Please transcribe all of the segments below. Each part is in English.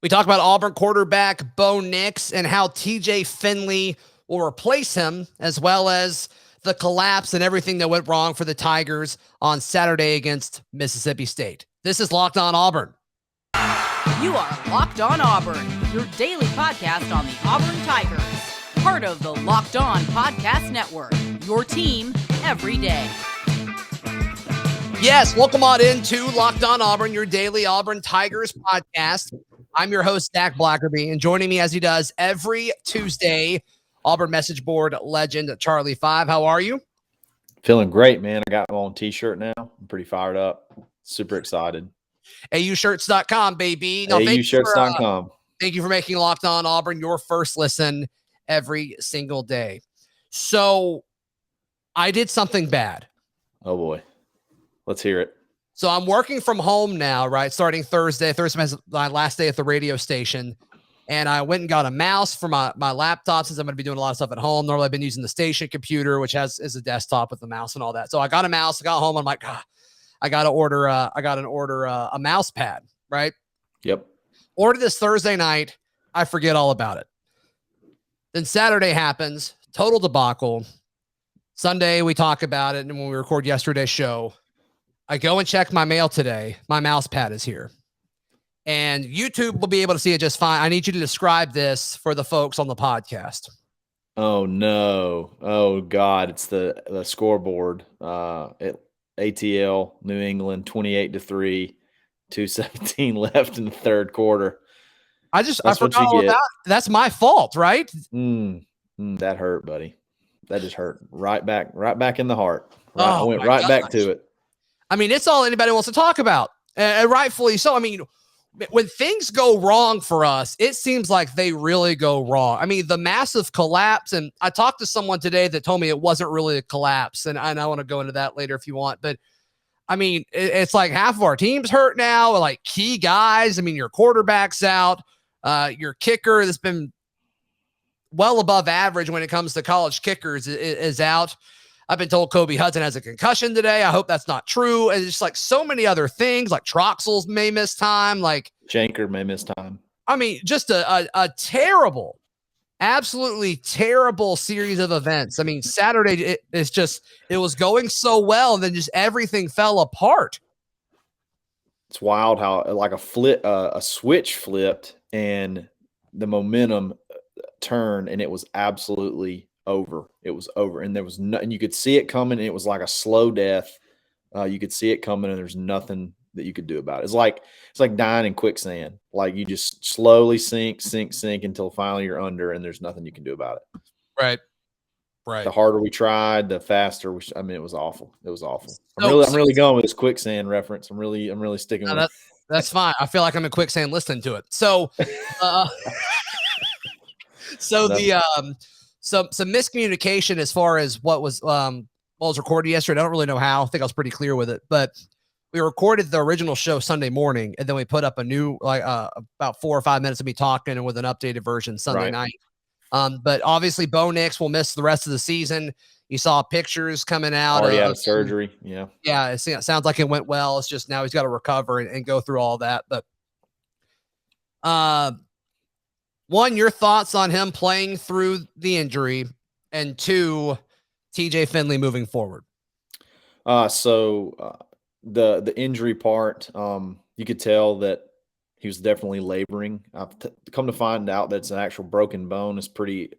We talk about Auburn quarterback Bo Nix and how TJ Finley will replace him, as well as the collapse and everything that went wrong for the Tigers on Saturday against Mississippi State. This is Locked On Auburn. You are Locked On Auburn, your daily podcast on the Auburn Tigers. Part of the Locked On Podcast Network, your team every day. Yes, welcome on into Locked On Auburn, your daily Auburn Tigers podcast. I'm your host, Zac Blackerby, and joining me as he does every Tuesday, Auburn message board legend Charlie 5. How are you? Feeling great, man. I got my own t-shirt now. I'm pretty fired up. Super excited. AUshirts.com, baby. No, AUshirts.com. Thank you for making Locked On Auburn your first listen every single day. So I did something bad. Oh, boy. Let's hear it. So I'm working from home now, right? Starting Thursday. Thursday is my last day at the radio station. And I went and got a mouse for my laptop since I'm going to be doing a lot of stuff at home. Normally I've been using the station computer, which is a desktop with the mouse and all that. So I got a mouse. I got home. I'm like, I got to order a mouse pad, right? Yep. Ordered this Thursday night. I forget all about it. Then Saturday happens. Total debacle. Sunday we talk about it. And when we record yesterday's show, I go and check my mail today. My mouse pad is here. And YouTube will be able to see it just fine. I need you to describe this for the folks on the podcast. Oh, no. Oh, God. It's the scoreboard at ATL, New England, 28-3, 2:17 left in the third quarter. I forgot all about it. That's my fault, right? That hurt, buddy. That just hurt. Right back in the heart. I went right back to it. I mean, it's all anybody wants to talk about, and rightfully so. I mean, when things go wrong for us, it seems like they really go wrong. I mean, the massive collapse, and I talked to someone today that told me it wasn't really a collapse, and I want to go into that later if you want. But, I mean, it's like half of our team's hurt now, like key guys. I mean, your quarterback's out. Your kicker that's been well above average when it comes to college kickers is out. I've been told Kobe Hudson has a concussion today. I hope that's not true. And it's just like so many other things, like Troxels may miss time. Like Shanker may miss time. I mean, just a terrible, absolutely terrible series of events. I mean, Saturday, it was going so well, and then just everything fell apart. It's wild how like a switch flipped and the momentum turned, and it was absolutely over. It was over, and there was and you could see it coming, and it was like a slow death. You could see it coming, and there's nothing that you could do about it. It's like dying in quicksand. Like you just slowly sink until finally you're under, and there's nothing you can do about it. Right. The harder we tried, the faster we. I mean, it was awful. It was awful. I'm really going with this quicksand reference. I'm really sticking with it. That's fine. I feel like I'm in quicksand listening to it. So, some miscommunication as far as what was recorded yesterday. I don't really know how. I think I was pretty clear with it, but we recorded the original show Sunday morning, and then we put up a new about 4 or 5 minutes of me talking and with an updated version Sunday night. But obviously Bo Nix will miss the rest of the season. You saw pictures coming out. Already out of surgery. Yeah. Yeah. It sounds like it went well. It's just now he's got to recover and go through all that. But one, your thoughts on him playing through the injury, and two, TJ Finley moving forward. So the injury part, you could tell that he was definitely laboring. I've come to find out that it's an actual broken bone. It's pretty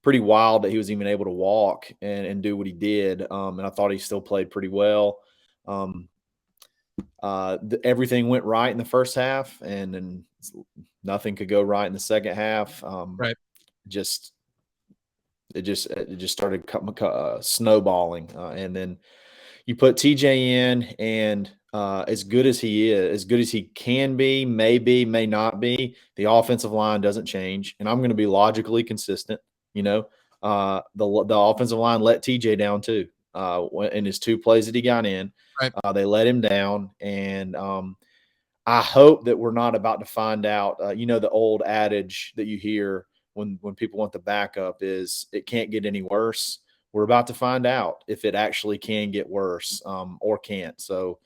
wild that he was even able to walk and do what he did. And I thought he still played pretty well. Everything went right in the first half, and then nothing could go right in the second half. Right. It just started snowballing. And then you put TJ in, and as good as he is, as good as he can be, may not be, the offensive line doesn't change. And I'm going to be logically consistent. You know, the offensive line let TJ down too. In his 2 plays that he got in, right. They let him down. And I hope that we're not about to find out, the old adage that you hear when people want the backup is it can't get any worse. We're about to find out if it actually can get worse or can't. So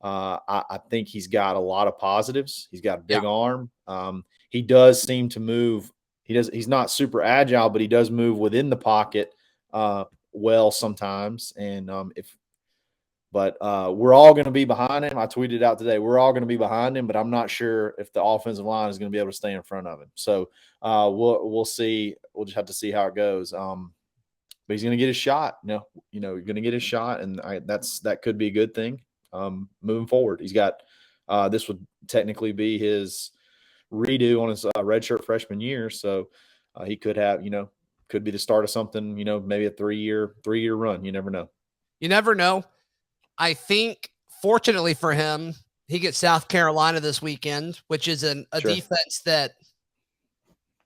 I think he's got a lot of positives. He's got a big Yeah. arm. He does seem to move. He's not super agile, but he does move within the pocket well sometimes. And we're all going to be behind him. I tweeted out today, we're all going to be behind him, but I'm not sure if the offensive line is going to be able to stay in front of him. So we'll see. We'll just have to see how it goes. But he's going to get his shot. You're going to get his shot, and that could be a good thing moving forward. He's got this would technically be his redo on his redshirt freshman year, so he could have could be the start of something. Maybe a three-year run. You never know. You never know. I think, fortunately for him, he gets South Carolina this weekend, which is a defense that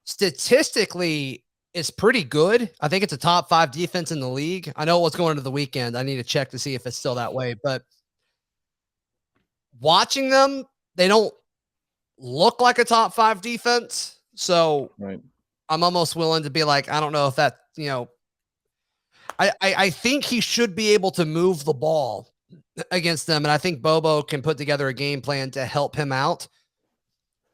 statistically is pretty good. I think it's a top 5 defense in the league. I know what's going into the weekend. I need to check to see if it's still that way. But watching them, they don't look like a top 5 defense. So I'm almost willing to be like, I don't know if that, I think he should be able to move the ball against them. And I think Bobo can put together a game plan to help him out.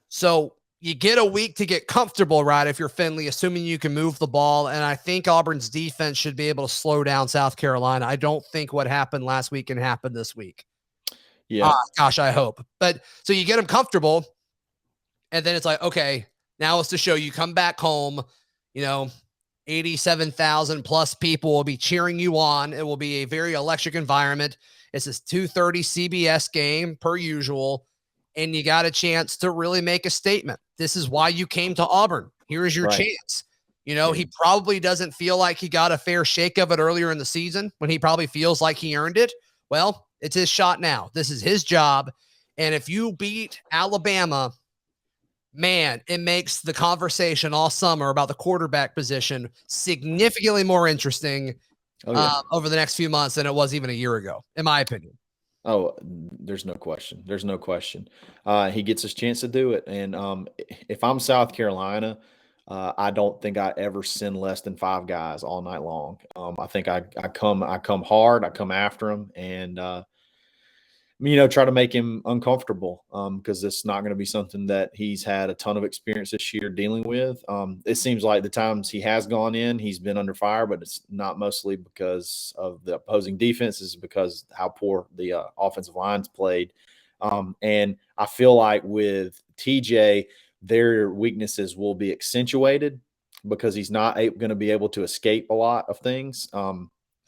So you get a week to get comfortable, right? If you're Finley, assuming you can move the ball. And I think Auburn's defense should be able to slow down South Carolina. I don't think what happened last week can happen this week. Yeah. Gosh, I hope. But so you get them comfortable. And then it's like, okay, now it's to show you come back home, 87,000 plus people will be cheering you on. It will be a very electric environment. It's this 2:30 CBS game per usual. And you got a chance to really make a statement. This is why you came to Auburn. Here is your chance. He probably doesn't feel like he got a fair shake of it earlier in the season when he probably feels like he earned it. Well, it's his shot now. This is his job. And if you beat Alabama, man, it makes the conversation all summer about the quarterback position significantly more interesting over the next few months than it was even a year ago, in my opinion. Oh, there's no question. There's no question. He gets his chance to do it. And if I'm South Carolina, I don't think I ever send less than 5 guys all night long. I think I come hard. I come after him and, try to make him uncomfortable because it's not going to be something that he's had a ton of experience this year dealing with. It seems like the times he has gone in, he's been under fire, but it's not mostly because of the opposing defense. It's because how poor the offensive line's played. And I feel like with TJ, their weaknesses will be accentuated because he's not going to be able to escape a lot of things.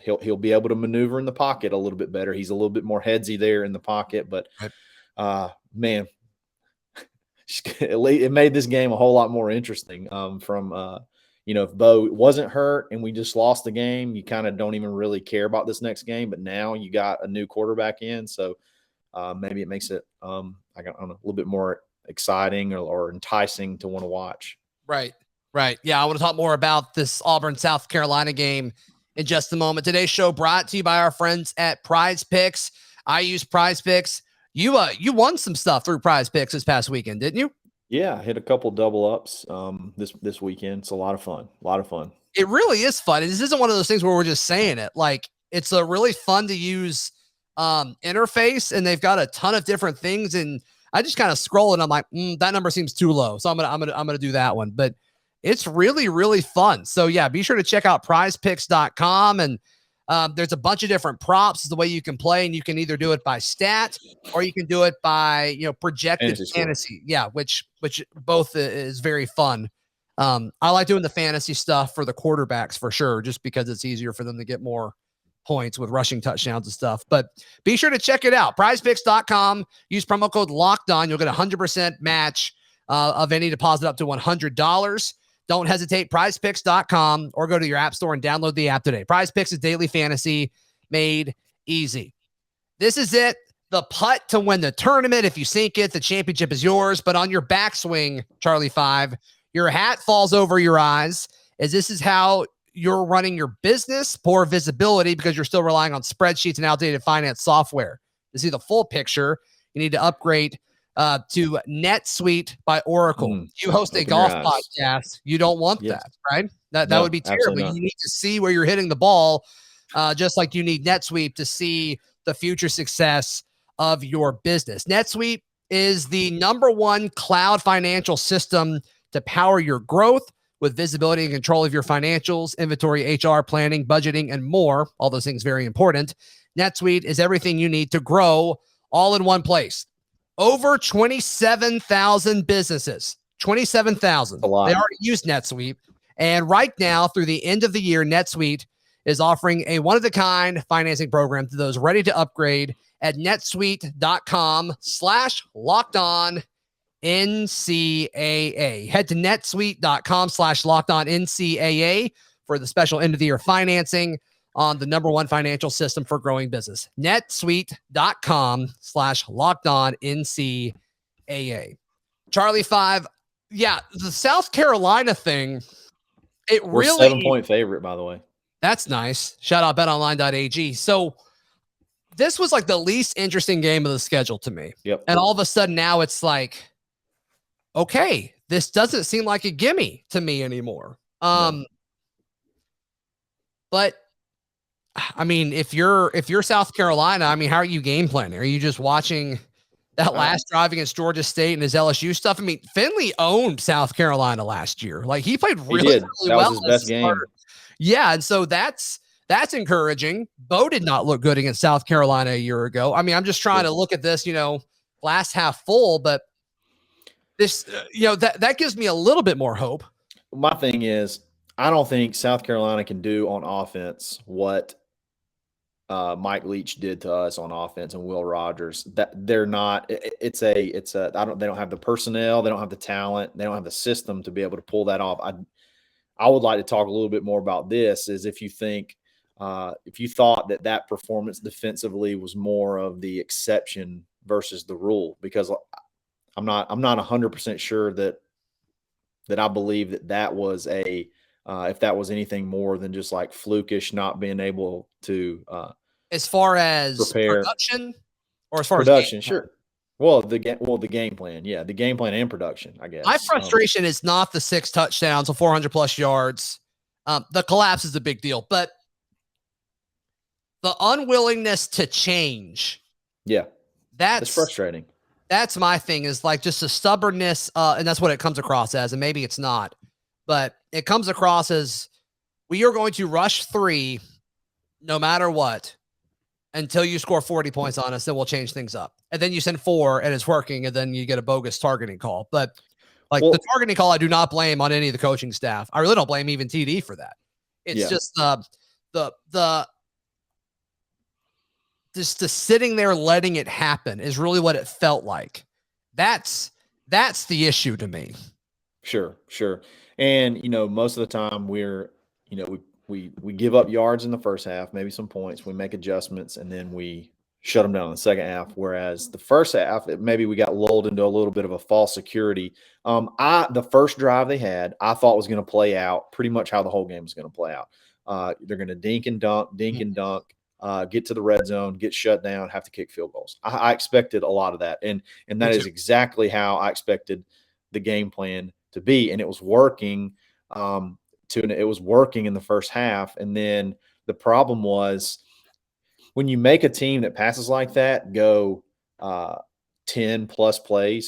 He'll be able to maneuver in the pocket a little bit better. He's a little bit more headsy there in the pocket, but man, it made this game a whole lot more interesting. If Bo wasn't hurt and we just lost the game, you kind of don't even really care about this next game. But now you got a new quarterback in, so maybe it makes it a little bit more exciting or enticing to want to watch. Right. Yeah, I want to talk more about this Auburn South Carolina game in just a moment. Today's show brought to you by our friends at Prize Picks. I use Prize Picks. You won some stuff through Prize Picks this past weekend, didn't you? Yeah, I hit a couple double ups this weekend. It's a lot of fun. It really is fun. This isn't one of those things where we're just saying it. Like, it's a really fun to use interface, and they've got a ton of different things. And I just kind of scroll and I'm like, that number seems too low, so I'm gonna do that one. But it's really, really fun. So yeah, be sure to check out prizepicks.com. And there's a bunch of different props is the way you can play. And you can either do it by stat or you can do it by, projected fantasy. Yeah. Which both is very fun. I like doing the fantasy stuff for the quarterbacks for sure, just because it's easier for them to get more points with rushing touchdowns and stuff. But be sure to check it out. Prizepicks.com. Use promo code LOCKEDON. You'll get 100% match of any deposit up to $100. Don't hesitate, prizepicks.com, or go to your app store and download the app today. Prize Picks is daily fantasy made easy. This is it. The putt to win the tournament. If you sink it, the championship is yours. But on your backswing, Charlie 5, your hat falls over your eyes, as this is how you're running your business. Poor visibility because you're still relying on spreadsheets and outdated finance software. To see the full picture, you need to upgrade to NetSuite by Oracle. You host a golf podcast. You don't want that, right? That would be terrible. You need to see where you're hitting the ball, just like you need NetSuite to see the future success of your business. NetSuite is the #1 cloud financial system to power your growth with visibility and control of your financials, inventory, HR, planning, budgeting, and more. All those things very important. NetSuite is everything you need to grow all in one place. Over 27,000 businesses, 27,000. They already use NetSuite. And right now, through the end of the year, NetSuite is offering a one-of-a-kind financing program to those ready to upgrade at netsuite.com/LockedOnNCAA. Head to netsuite.com/LockedOnNCAA for the special end-of-the-year financing on the #1 financial system for growing business. netsuite.com/LockedOnNCAA. Charlie 5, yeah, the South Carolina thing, We're 7-point favorite, by the way. That's nice. Shout out betonline.ag. So this was like the least interesting game of the schedule to me. Yep. And all of a sudden now it's like, okay, this doesn't seem like a gimme to me anymore. But I mean, if you're South Carolina, I mean, how are you game planning? Are you just watching that last drive against Georgia State and his LSU stuff? I mean, Finley owned South Carolina last year. Like he played really that well. Was his best game. Yeah, and so that's encouraging. Bo did not look good against South Carolina a year ago. I mean, I'm just trying to look at this, glass half full, but this, that gives me a little bit more hope. My thing is, I don't think South Carolina can do on offense what Mike Leach did to us on offense and Will Rogers. That they're not. They don't have the personnel. They don't have the talent. They don't have the system to be able to pull that off. I would like to talk a little bit more about this. Is if you thought that performance defensively was more of the exception versus the rule, because I'm not 100% sure that I believe that was if that was anything more than just like flukish, not being able to as far as prepare. Production, or as far production, as sure. Well, the game plan, yeah, the game plan and production, I guess. My frustration is not the 6 touchdowns, 400 plus yards. The collapse is a big deal, but the unwillingness to change. Yeah, that's frustrating. That's my thing, is like just a stubbornness, and that's what it comes across as, and maybe it's not, but it comes across as we are going to rush 3 no matter what until you score 40 points on us, then we'll change things up. And then you send 4 and it's working, and then you get a bogus targeting call. But the targeting call, I do not blame on any of the coaching staff. I really don't blame even TD for that. It's just the sitting there letting it happen is really what it felt like. That's the issue to me. Sure. And most of the time we're we give up yards in the first half, maybe some points, we make adjustments, and then we shut them down in the second half. Whereas the first half, maybe we got lulled into a little bit of a false security. The first drive they had, I thought was going to play out pretty much how the whole game was going to play out. They're going to dink and dunk, get to the red zone, get shut down, have to kick field goals. I expected a lot of that. And that is exactly how I expected the game plan to be. And it was working. It was working in the first half. And then the problem was when you make a team that passes like that go 10 plus play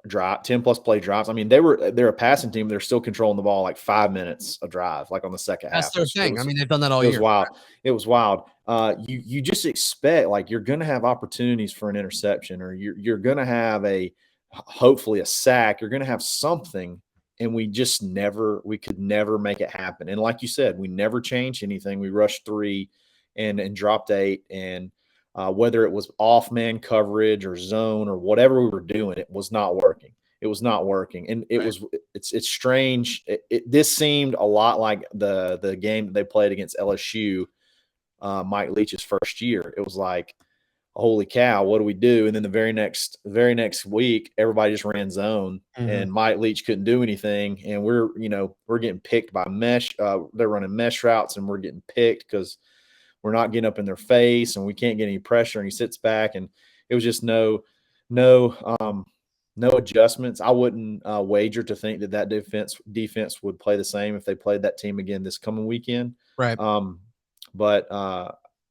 drives. I mean, they're a passing team. They're still controlling the ball like 5 minutes a drive, like on the second half. That's their thing. I mean, they've done that all year. It was wild. You just expect, like, you're going to have opportunities for an interception, or you're going to have hopefully a sack. You're going to have something. And we could never make it happen. And like you said, we never changed anything. We rushed 3 and dropped 8. And whether it was off man coverage or zone or whatever we were doing, it was not working. And it's strange. This seemed a lot like the game that they played against LSU, Mike Leach's first year. It was like, holy cow, what do we do? And then the very next week, everybody just ran zone, and Mike Leach couldn't do anything. And we're getting picked by mesh. They're running mesh routes, and we're getting picked because we're not getting up in their face, and we can't get any pressure. And he sits back, and it was just no adjustments. I wouldn't wager to think that defense would play the same if they played that team again this coming weekend. Right. But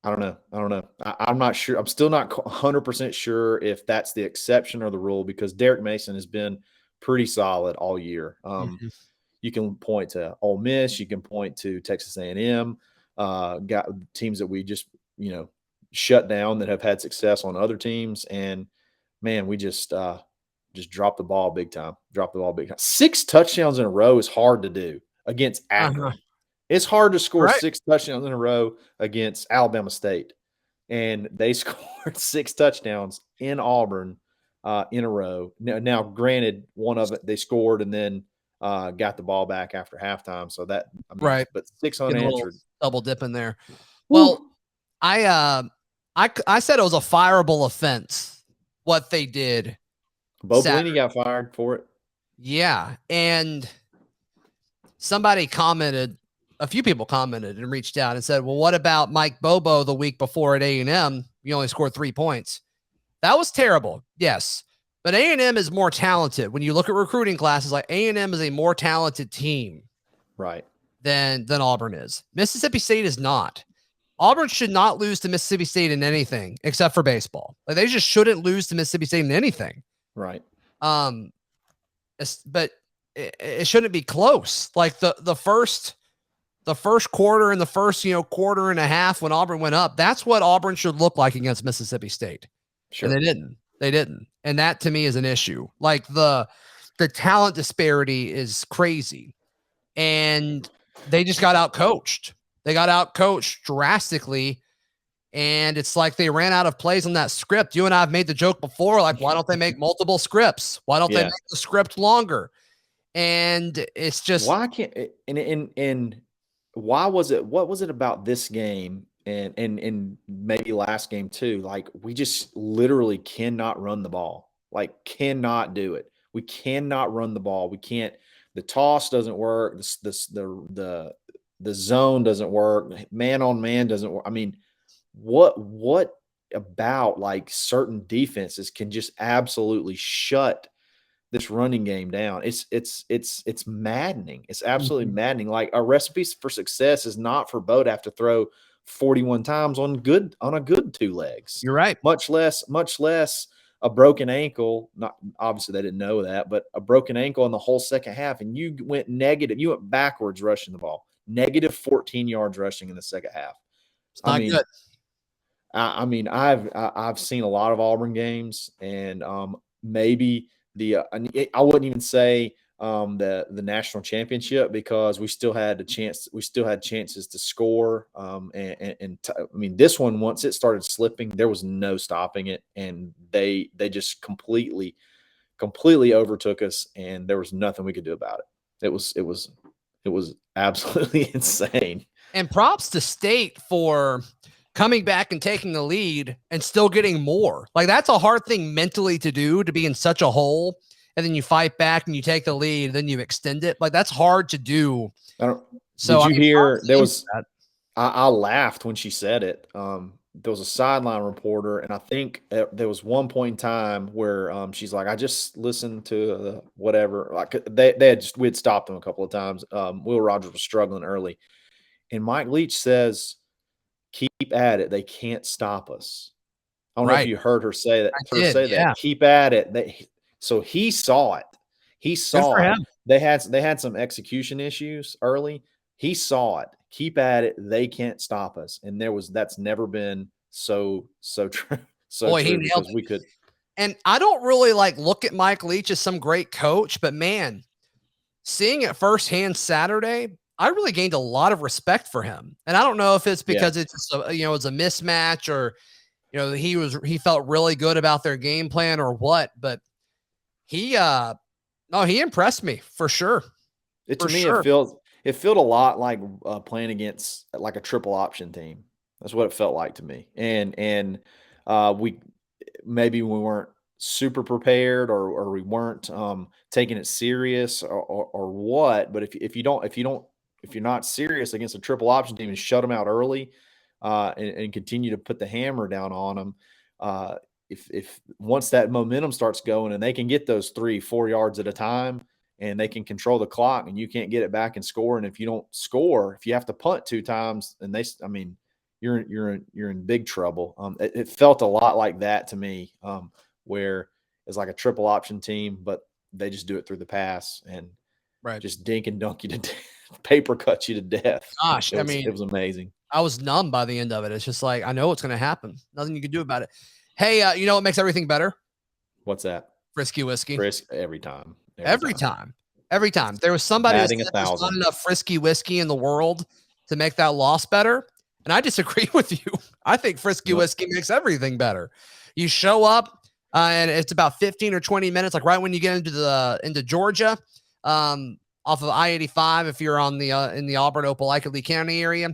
I don't know. I'm not sure. I'm still not 100% sure if that's the exception or the rule, because Derek Mason has been pretty solid all year. Mhm. You can point to Ole Miss. You can point to Texas A&M, got teams that we just, shut down that have had success on other teams. And, man, we just dropped the ball big time. 6 touchdowns in a row is hard to do against Akron. It's hard to score 6 touchdowns in a row against Alabama State. And they scored 6 touchdowns in Auburn in a row. Now, granted, one of it they scored and then got the ball back after halftime. So that, Right. but 6 Getting a little unanswered. double dip in there. Woo. Well, I said it was a fireable offense what they did. Bo Pelini got fired for it. Yeah, and somebody commented, a few people commented and reached out and said, well, what about Mike Bobo the week before at A&M? You only scored 3 points. That was terrible. Yes. But A&M is more talented. When you look at recruiting classes, like A&M is a more talented team. Right. Than Auburn is. Mississippi State is not. Auburn should not lose to Mississippi State in anything except for baseball. Like, they just shouldn't lose to Mississippi State in anything. Right. But it shouldn't be close. Like the first quarter and the first, quarter and a half when Auburn went up, that's what Auburn should look like against Mississippi State. Sure. And they didn't. And that to me is an issue. Like the talent disparity is crazy. And they just got out-coached. They got out-coached drastically. And it's like they ran out of plays on that script. You and I have made the joke before, like, why don't they make multiple scripts? Why don't they make the script longer? And it's just, why can't, and why was it, what was it about this game and maybe last game too? Like, we just literally cannot run the ball. Like, cannot do it. We cannot run the ball. We can't, the toss doesn't work. The zone doesn't work. Man on man doesn't work. I mean, what about, like, certain defenses can just absolutely shut this running game down? It's maddening. It's absolutely maddening. Like, a recipe for success is not for Bo to have to throw 41 times on a good 2 legs. You're right. Much less a broken ankle. Not obviously they didn't know that, but a broken ankle in the whole second half, and you went negative. You went backwards rushing the ball. Negative 14 yards rushing in the second half. It's not good. I've seen a lot of Auburn games, and maybe I wouldn't even say the national championship, because we still had a chance. We still had chances to score. This one, once it started slipping, there was no stopping it, and they just completely overtook us, and there was nothing we could do about it. It was absolutely insane. And props to State for coming back and taking the lead and still getting more. Like, that's a hard thing mentally to do, to be in such a hole, and then you fight back and you take the lead, then you extend it. Like, that's hard to do. Did you hear there was I laughed when she said it. There was a sideline reporter, and I think there was one point in time where she's like, I just listened to whatever. Like, we'd stopped them a couple of times. Will Rogers was struggling early, and Mike Leach says, keep at it. They can't stop us. I don't know if you heard her say that. That. Keep at it. So he saw it. He saw it. They had some execution issues early. He saw it. Keep at it. They can't stop us. And that's never been so true. Boy, he nailed it. We could. And I don't really look at Mike Leach as some great coach, but man, seeing it firsthand Saturday, I really gained a lot of respect for him. And I don't know if it's because it's just it's a mismatch, or he felt really good about their game plan or what, but he impressed me for sure. It felt a lot like playing against like a triple option team. That's what it felt like to me. And we weren't super prepared, or we weren't taking it serious, or what. But if you're not serious against a triple option team and shut them out early, and continue to put the hammer down on them, if once that momentum starts going and they can get those 3-4 yards at a time, and they can control the clock, and you can't get it back and score. And if you don't score, if you have to punt 2 times, and you're in big trouble. It felt a lot like that to me, where it's like a triple option team, but they just do it through the pass and just dink and dunk you to death, paper cut you to death. Gosh, it was amazing. I was numb by the end of it. It's just like, I know what's going to happen. Nothing you can do about it. Hey, you know what makes everything better? What's that? Frisky whiskey. Every time. Every time. There was somebody that said there's not enough Frisky whiskey in the world to make that loss better. And I disagree with you. I think Frisky whiskey makes everything better. You show up and it's about 15 or 20 minutes, like right when you get into Georgia, off of I-85. If you're on the in the Auburn, Opelika, Lee County area,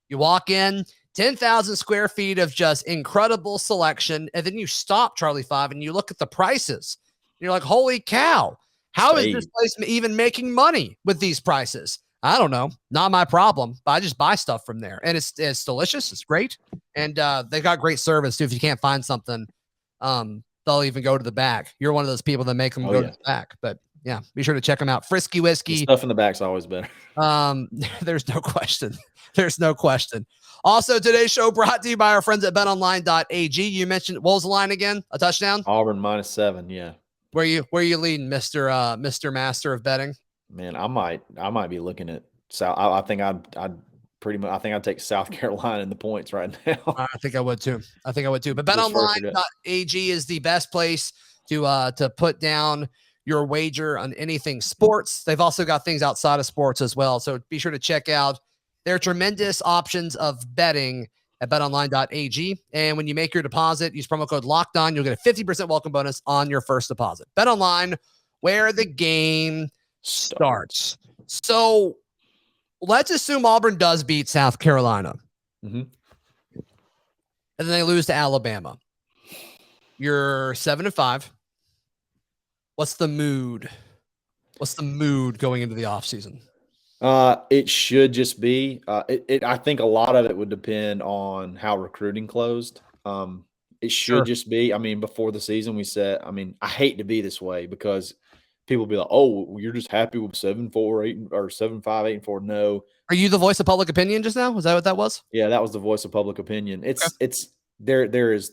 you walk in, 10,000 square feet of just incredible selection. And then you stop Charlie 5 and you look at the prices. You're like, holy cow. How is this place even making money with these prices? I don't know. Not my problem. But I just buy stuff from there. And it's delicious. It's great. And they've got great service too. If you can't find something, they'll even go to the back. You're one of those people that make them go to the back. But yeah, be sure to check them out. Frisky whiskey. The stuff in the back's always better. There's no question. There's no question. Also, today's show brought to you by our friends at betonline.ag. You mentioned, what was the line again? A touchdown? Auburn -7. Yeah. Where you leading, Mr. Master of betting? Man, I might be looking at South. I think I'd take South Carolina in the points right now. I think I would too. But betonline.ag is the best place to put down your wager on anything sports. They've also got things outside of sports as well. So be sure to check out their tremendous options of betting at betonline.ag. And when you make your deposit, use promo code LOCKEDON. You'll get a 50% welcome bonus on your first deposit. BetOnline, where the game starts. So let's assume Auburn does beat South Carolina. Mm-hmm. And then they lose to Alabama. You're 7-5. What's the mood? What's the mood going into the offseason? It should just be. I think a lot of it would depend on how recruiting closed. It should just be. I mean, before the season, we said. I mean, I hate to be this way because people be like, "Oh, you're just happy with 7-4, 8, or 7-5, 8-4." No. Are you the voice of public opinion just now? Was that what that was? Yeah, that was the voice of public opinion. It's there's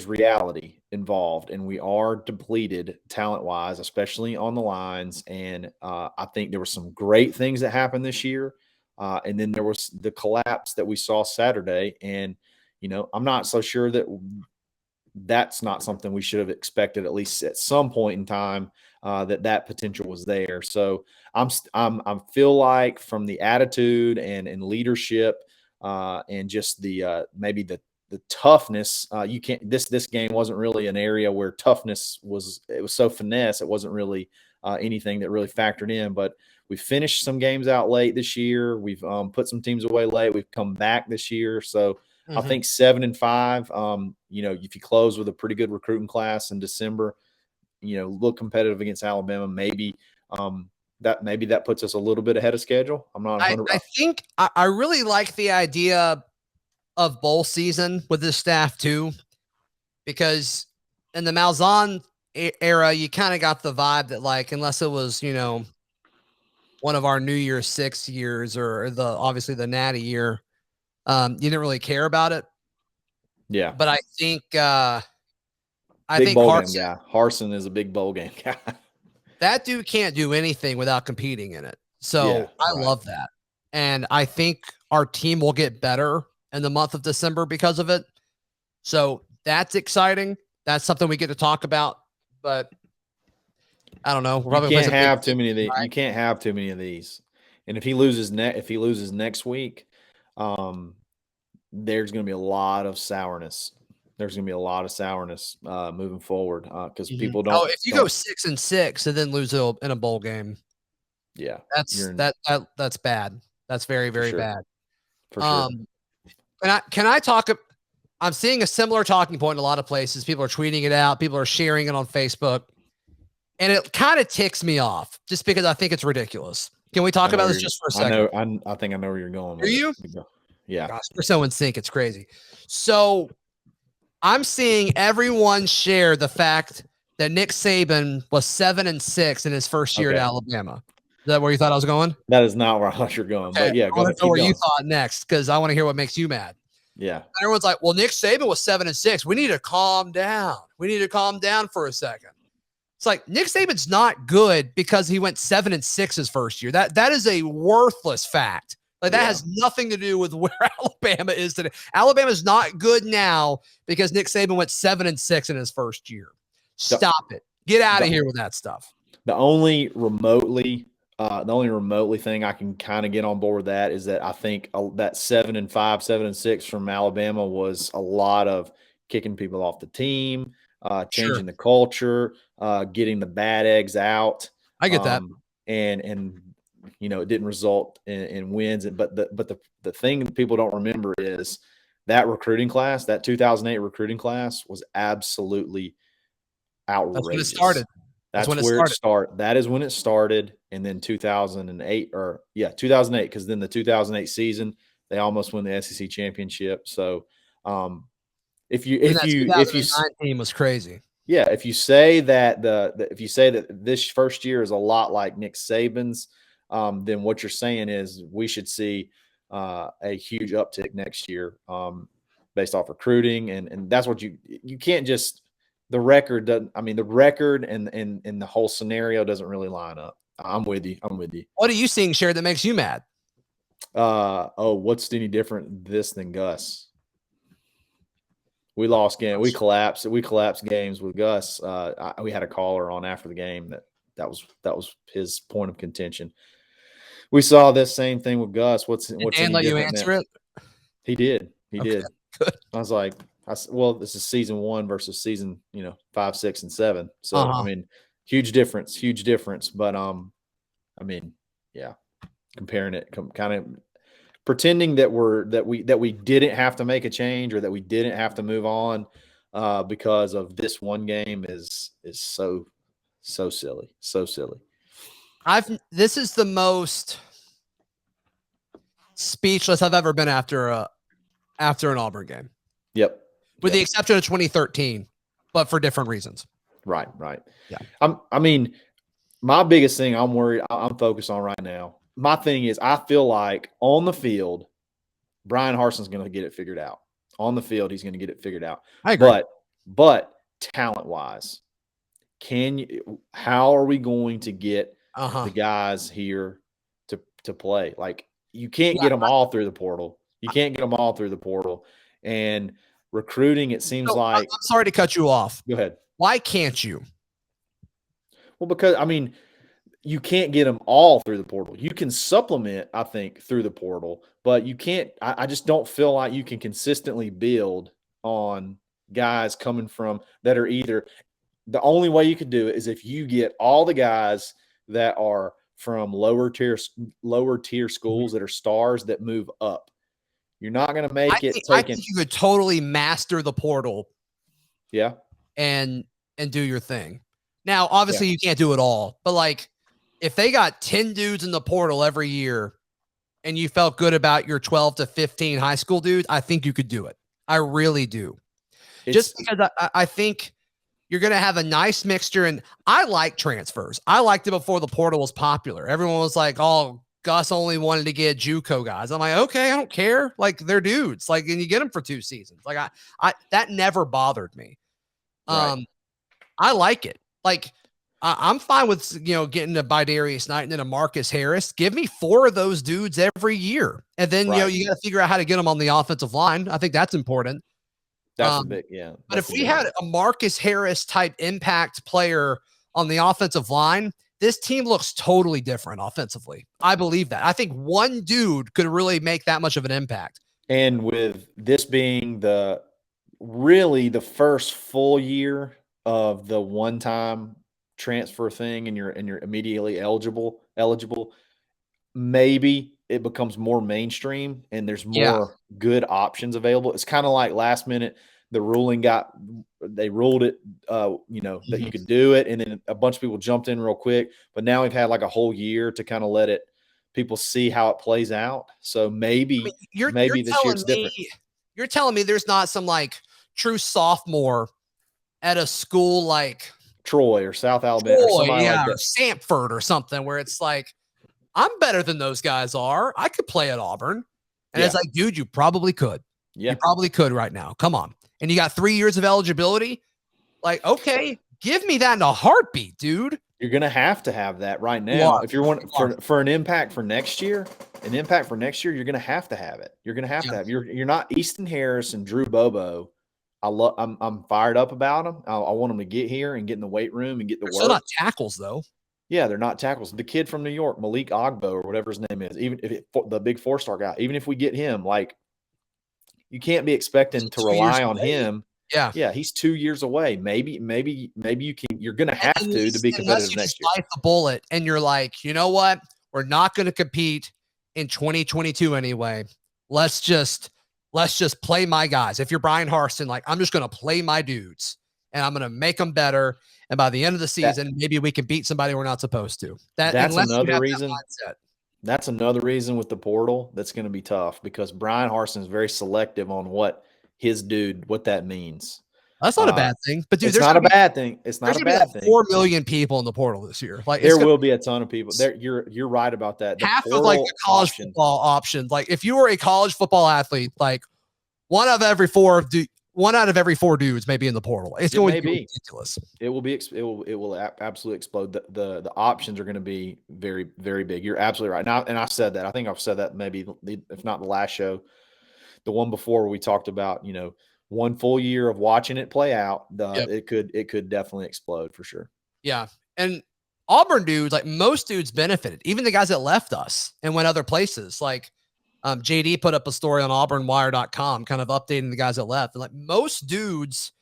reality involved, and we are depleted talent-wise, especially on the lines. And I think there were some great things that happened this year, and then there was the collapse that we saw Saturday. And I'm not so sure that that's not something we should have expected, at least at some point in time, that potential was there. So I feel like from the attitude and leadership, and just the maybe the toughness, you can't. This game wasn't really an area where toughness was. It was so finesse. It wasn't really anything that really factored in. But we finished some games out late this year. We've put some teams away late. We've come back this year. So I think 7-5. If you close with a pretty good recruiting class in December, look competitive against Alabama. Maybe that puts us a little bit ahead of schedule. I'm not 100%. I think I really like the idea of bowl season with this staff too, because in the Malzahn era, you kind of got the vibe that, like, unless it was, one of our New Year's 6 years or obviously the Natty year, you didn't really care about it. Yeah. But I think, Harsin is a big bowl game guy. That dude can't do anything without competing in it. So I love that. And I think our team will get better in the month of December because of it. So that's exciting. That's something we get to talk about, but I don't know. You can't have too many of these. You can't have too many of these. And if he loses next week, there's going to be a lot of sourness. Moving forward because people don't. Oh, if you go 6-6 and then lose in a bowl game, yeah, that's bad. That's very, very bad. For sure. Can I talk? I'm seeing a similar talking point in a lot of places. People are tweeting it out. People are sharing it on Facebook, and it kind of ticks me off just because I think it's ridiculous. Can we talk about this just for a second? I think I know where you're going. Are you? Yeah. Gosh, we're so in sync. It's crazy. So I'm seeing everyone share the fact that Nick Saban was 7-6 in his first year at Alabama. that where you thought I was going? That is not where I thought you're going. Okay. But yeah, I go want ahead. to know where Keep you going. thought next because I want to hear what makes you mad. Yeah. Everyone's like, well, Nick Saban was 7-6. We need to calm down. We need to calm down for a second. It's like Nick Saban's not good because he went 7-6 his first year. That is a worthless fact. Like that has nothing to do with where Alabama is today. Alabama's not good now because Nick Saban went 7-6 in his first year. Stop it. Get out of here with that stuff. The only remotely thing I can kind of get on board with that is that I think that 7-5, 7-6 from Alabama was a lot of kicking people off the team, changing the culture, getting the bad eggs out. I get that. And you know, it didn't result in wins. But the thing that people don't remember is that recruiting class, that 2008 recruiting class, was absolutely outrageous. That's when it started. That's where it started. That is when it started. And then 2008, 2008, because then the 2008 season, they almost won the SEC championship. So if you team was crazy. Yeah, if you say that this first year is a lot like Nick Saban's, then what you're saying is we should see a huge uptick next year based off recruiting, and that's what you can't just the record doesn't. I mean, the record and the whole scenario doesn't really line up. I'm with you. What are you seeing, Sherry, that makes you mad? What's any different this than Gus? We lost game. We collapsed games with Gus. We had a caller on after the game that was his point of contention. We saw this same thing with Gus. What's Dan let you answer it? He did. He did. Good. I was like, well, this is season 1 versus season 5, 6, and 7. So I mean, huge difference. But I mean, yeah, comparing it, kind of pretending that we didn't have to make a change or that we didn't have to move on because of this one game is so silly. This is the most speechless I've ever been after an Auburn game. Yep. With the exception of 2013, but for different reasons. Right. Yeah. I mean, my biggest thing I'm focused on right now. My thing is I feel like on the field, Brian Harson's going to get it figured out. On the field, he's going to get it figured out. I agree. But talent-wise, how are we going to get the guys here to play? Like, you can't get them all through the portal. And recruiting, it seems like – I'm sorry to cut you off. Go ahead. Why can't you? Well, because, I mean, you can't get them all through the portal. You can supplement, I think, through the portal, but you can't – I just don't feel like you can consistently build on guys coming from that are either – the only way you could do it is if you get all the guys that are from lower tier schools that are stars that move up. You're not going to make I think you could totally master the portal. Yeah. And do your thing. Now, obviously you can't do it all, but like if they got 10 dudes in the portal every year and you felt good about your 12 to 15 high school dudes, I think you could do it. I really do. Just because I think you're going to have a nice mixture. And I like transfers. I liked it before the portal was popular. Everyone was like, oh, Gus only wanted to get JUCO guys. I'm like, okay, I don't care. Like they're dudes. Like, and you get them for 2 seasons. Like I that never bothered me. Right. I like it. Like I'm fine with, getting a Bidarius Knight and then a Marcus Harris. Give me 4 of those dudes every year. And then, you got to figure out how to get them on the offensive line. I think that's important. That's a big, yeah. But if we had a Marcus Harris type impact player on the offensive line, this team looks totally different offensively. I believe that. I think one dude could really make that much of an impact. And with this being really the first full year of the one-time transfer thing and you're immediately eligible, maybe it becomes more mainstream and there's more good options available. It's kind of like last minute, the ruling they ruled it, that you could do it. And then a bunch of people jumped in real quick, but now we've had like a whole year to kind of let people see how it plays out. So maybe this year's different. You're telling me there's not some like true sophomore at a school like Troy or South Alabama or somebody like that. Or Samford or something where it's like, I'm better than those guys are. I could play at Auburn. And Yeah. it's like, dude, you probably could. Yeah. You probably could right now. Come on. And you got 3 years of eligibility. Like, okay, give me that in a heartbeat, dude. You're going to have that right now. If you're one for an impact for next year, you're going to have it. You're going to have to have. You're not Easton Harris and Drew Bobo. I'm fired up about them. I want them to get here and get in the weight room and get the work. They're not tackles though. Yeah, they're not tackles. The kid from New York, Malik Ogbo or whatever his name is, even if the big 4-star guy, even if we get him, like you can't be expecting to rely on him. Yeah, he's 2 years away. Maybe you can. You're going to have to be competitive next year. Bite the bullet, and you're like, you know what? We're not going to compete in 2022 anyway. Let's just play my guys. If you're Brian Harston, like I'm just going to play my dudes, and I'm going to make them better. And by the end of the season, maybe we can beat somebody we're not supposed to. That's another reason. That's another reason with the portal that's going to be tough because Brian Harston is very selective on what that means. That's not a bad thing. But dude, it's not a bad thing. It's not a bad thing. 4 million people in the portal this year. Like there will be a ton of people. There, you're right about that. Half of like the college football options. Like if you were a college football athlete, like one out of every four dudes may be in the portal. It's going to be ridiculous. It will absolutely explode. The options are going to be very, very big. You're absolutely right. Now, and I said that. I think I've said that maybe if not the last show, the one before where we talked about, one full year of watching it play out. It could definitely explode for sure. Yeah. And Auburn dudes, like most dudes benefited, even the guys that left us and went other places. Like JD put up a story on auburnwire.com kind of updating the guys that left. And like most dudes,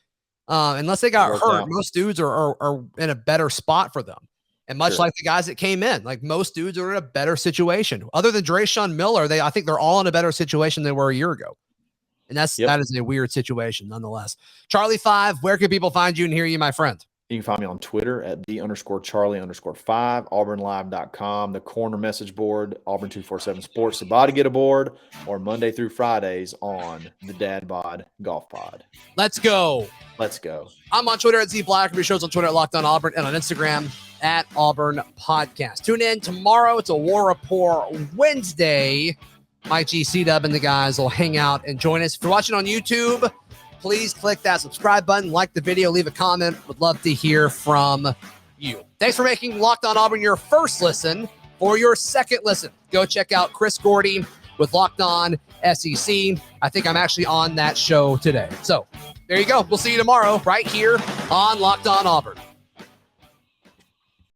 unless they got hurt, most dudes are in a better spot for them. And much like the guys that came in, like most dudes are in a better situation. Other than Drayshawn Miller, I think they're all in a better situation than they were a year ago. And that is a weird situation nonetheless. Charlie 5, where can people find you and hear you, my friend? You can find me on Twitter at @the_Charlie_5, auburnlive.com, the corner message board, Auburn 247 Sports, the body get aboard, or Monday through Fridays on the Dad Bod Golf Pod. Let's go. I'm on Twitter at Zac Blackerby, shows on Twitter at Locked On Auburn, and on Instagram at Auburn Podcast. Tune in tomorrow. It's a War Report Wednesday. Mike G, C-Dub, and the guys will hang out and join us. If you're watching on YouTube, please click that subscribe button, like the video, leave a comment. Would love to hear from you. Thanks for making Locked On Auburn your first listen. For your second listen, go check out Chris Gordy with Locked On SEC. I think I'm actually on that show today. So there you go. We'll see you tomorrow right here on Locked On Auburn.